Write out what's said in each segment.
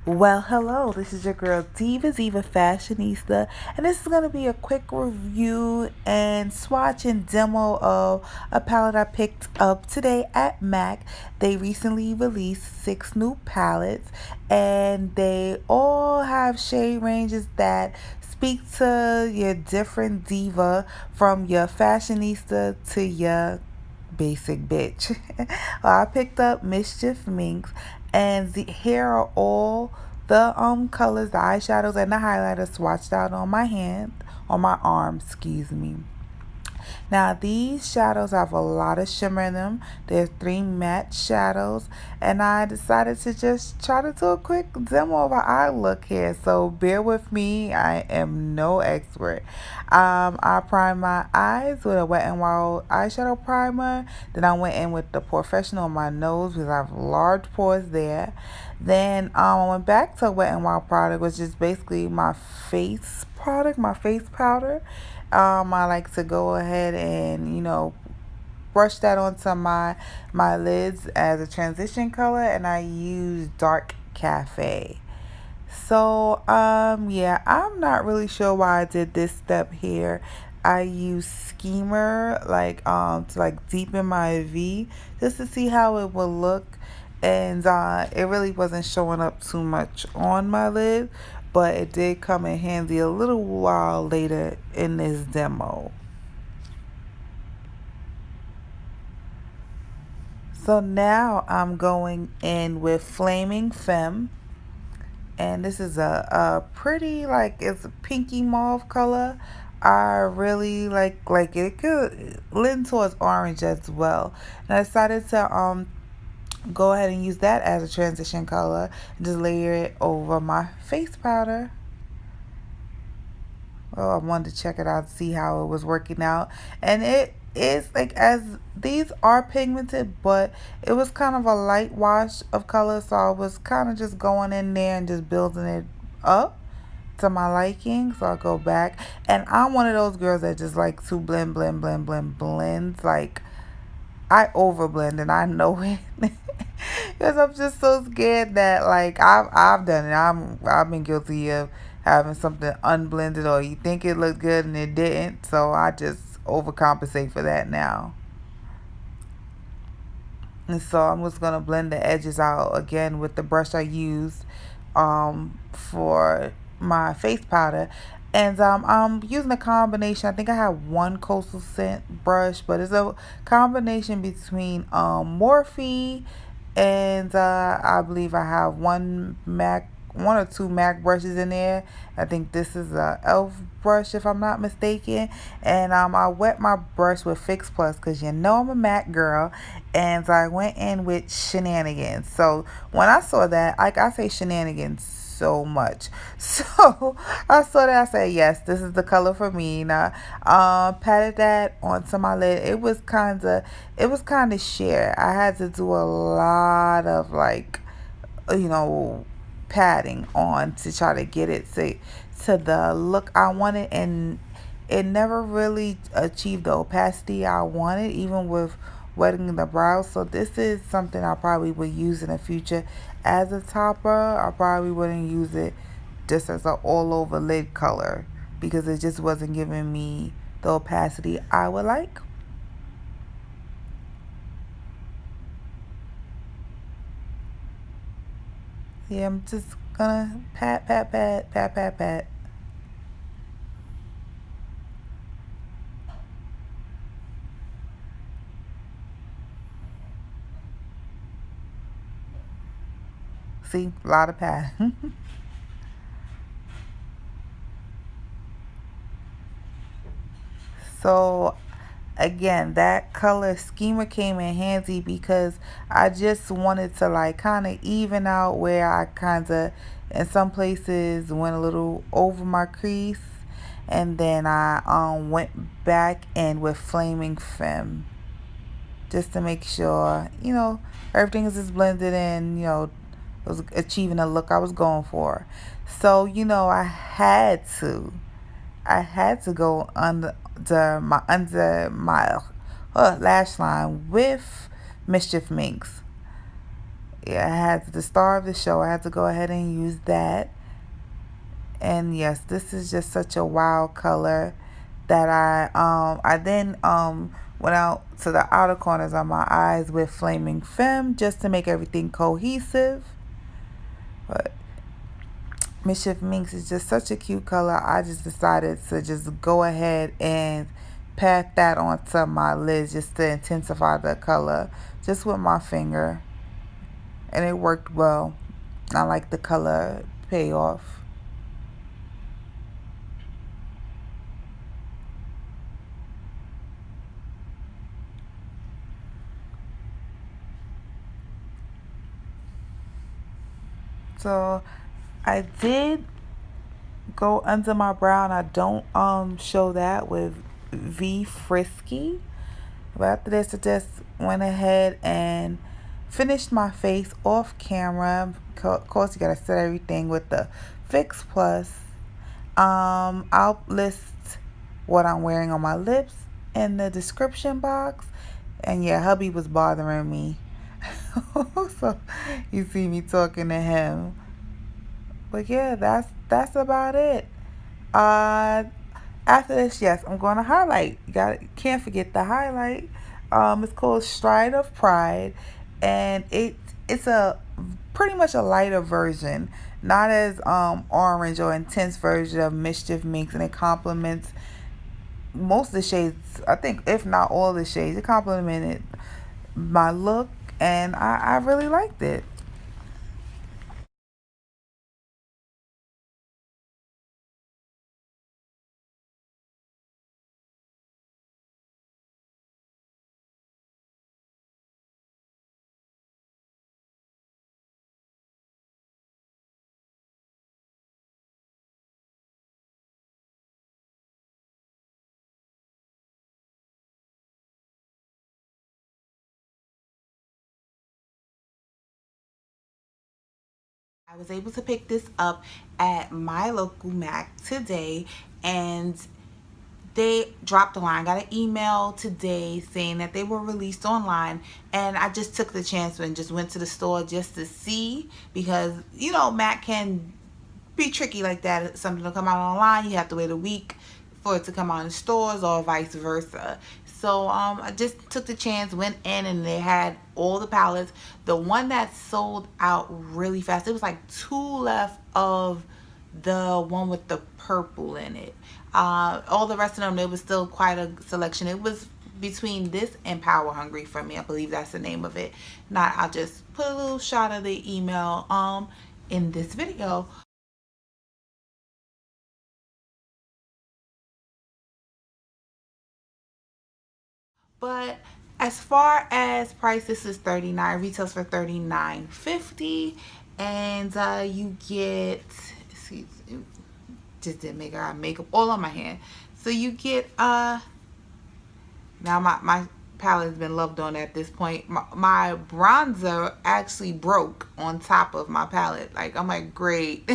Well, hello, this is your girl Diva Fashionista, and this is going to be a quick review and swatch and demo of a palette I picked up today at MAC. They recently released 6 new palettes, and they all have shade ranges that speak to your different diva, from your fashionista to your basic bitch. Well, I picked up Mischief Minx, and here are all the colors, the eyeshadows, and the highlighters swatched out on my hand, on my arm, excuse me. Now, these shadows have a lot of shimmer in them. There's 3 matte shadows, and I decided to just try to do a quick demo of how I look here. So bear with me. I am no expert. I primed my eyes with a Wet n Wild eyeshadow primer. Then I went in with the Professional on my nose because I have large pores there. Then I went back to Wet n Wild product, which is basically my face product, my face powder. I like to go ahead and brush that onto my lids as a transition color, and I use Dark Cafe. So yeah, I'm not really sure why I did this step here. I use Schemer to deepen my V just to see how it will look, and it really wasn't showing up too much on my lid, but it did come in handy a little while later in this demo. So now I'm going in with Flaming Femme, and this is a pretty, it's a pinky mauve color. I really like it. It could lean towards orange as well, and I decided to go ahead and use that as a transition color and just layer it over my face powder. Well, I wanted to check it out to see how it was working out. And it is as these are pigmented, but it was kind of a light wash of color. So I was kind of just going in there and just building it up to my liking. So I'll go back. And I'm one of those girls that just like to blend. Like, I overblend, and I know it. Because I'm just so scared that, I've done it. I've been guilty of having something unblended, or you think it looked good and it didn't. So I just overcompensate for that now. And so I'm just gonna blend the edges out again with the brush I used for my face powder. And I'm using a combination. I think I have one coastal scent brush, but it's a combination between Morphe, and I believe I have one or two MAC brushes in there. I think this is a elf brush, if I'm not mistaken. And I wet my brush with Fix Plus because I'm a MAC girl, and I went in with Shenanigans. So when I saw that, I say Shenanigans so much. So I saw that, I said, yes, this is the color for me. Now, patted that onto my lid. It was kinda sheer. I had to do a lot of you know, padding on to try to get it to the look I wanted, and it never really achieved the opacity I wanted, even with wetting the brows. So this is something I probably would use in the future as a topper. I probably wouldn't use it just as an all over lid color because it just wasn't giving me the opacity I would like. Yeah, I'm just gonna pat. See, a lot of pat. So again, that color schema came in handy because I just wanted to kind of even out where I kind of in some places went a little over my crease, and then I went back in with Flaming Femme just to make sure everything is just blended in, was achieving the look I was going for. So I had to go under my, under my, lash line with Mischief Minx. Yeah, I had the star of the show. I had to go ahead and use that. And yes, this is just such a wild color that I then went out to the outer corners of my eyes with Flaming Femme just to make everything cohesive. But Mischief Minx is just such a cute color. I just decided to just go ahead and pat that onto my lids just to intensify the color just with my finger. And it worked well. I like the color payoff. So I did go under my brow, and I don't show that with V Frisky. But after this, I just went ahead and finished my face off camera. Of course, you gotta set everything with the Fix Plus. I'll list what I'm wearing on my lips in the description box. And yeah, hubby was bothering me. So you see me talking to him. But yeah, that's about it. Uh, After this, yes, I'm going to highlight. Can't forget the highlight. It's called Stride of Pride, and it's a pretty much a lighter version, not as orange or intense version of Mischief Minx, and it complements most of the shades. I think if not all the shades, it complemented my look, and I really liked it. I was able to pick this up at my local Mac today, and they dropped the line. I got an email today saying that they were released online, and I just took the chance and just went to the store just to see, because Mac can be tricky like that. Something will come out online, you have to wait a week for it to come out in stores, or vice versa. So I just took the chance, went in, and they had all the palettes. The one that sold out really fast, it was like two left of the one with the purple in it. All the rest of them, there was still quite a selection. It was between this and Power Hungry for me. I believe that's the name of it. Not, I'll just put a little shot of the email in this video. But as far as price, this is 39, retails for 39.50, and you get, excuse me, just didn't make I makeup all on my hand. So you get now my palette has been loved on at this point. My bronzer actually broke on top of my palette. Like, I'm like, great.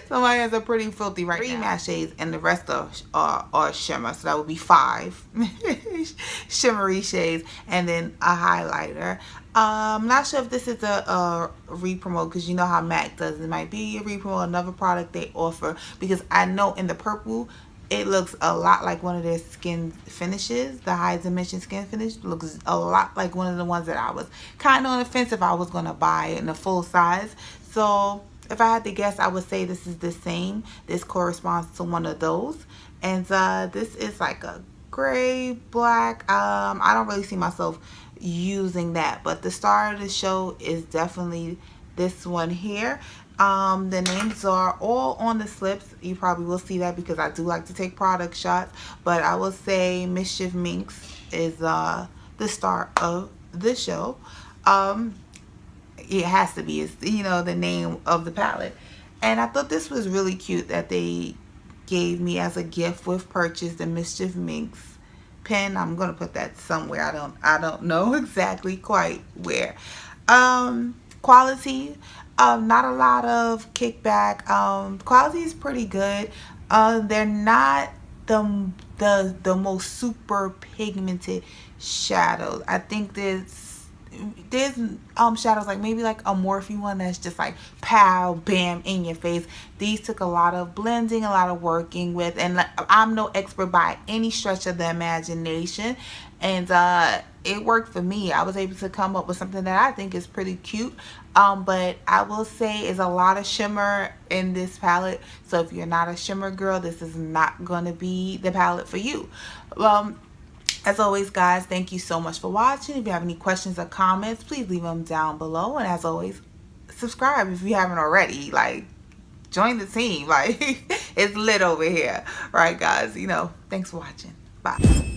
So my hands are pretty filthy right now. Three matte shades, and the rest are shimmer. So that would be five shimmery shades, and then a highlighter. I'm not sure if this is a re-promote, because you know how MAC does. It might be a re-promote, another product they offer, because I know in the purple, it looks a lot like one of their skin finishes. The high dimension skin finish looks a lot like one of the ones that I was kind of on the fence if I was going to buy it in a full size. So if I had to guess, I would say this is the same. This corresponds to one of those. And this is like a gray, black. I don't really see myself using that. But the star of the show is definitely this one here. The names are all on the slips. You probably will see that because I do like to take product shots. But I will say Mischief Minx is the star of the show. It has to be. It's, the name of the palette. And I thought this was really cute that they gave me as a gift with purchase the Mischief Minx pen. I'm gonna put that somewhere. I don't know exactly quite where. Quality, not a lot of kickback. Quality is pretty good. They're not the most super pigmented shadows. I think this there's shadows like maybe like a Morphe one that's just like pow bam in your face. These took a lot of blending, a lot of working with, and I'm no expert by any stretch of the imagination, and it worked for me. I was able to come up with something that I think is pretty cute. But I will say is a lot of shimmer in this palette, so if you're not a shimmer girl, this is not going to be the palette for you. As always, guys, thank you so much for watching. If you have any questions or comments, please leave them down below. And as always, subscribe if you haven't already. Like, join the team. Like, it's lit over here. Right, guys? You know, thanks for watching. Bye.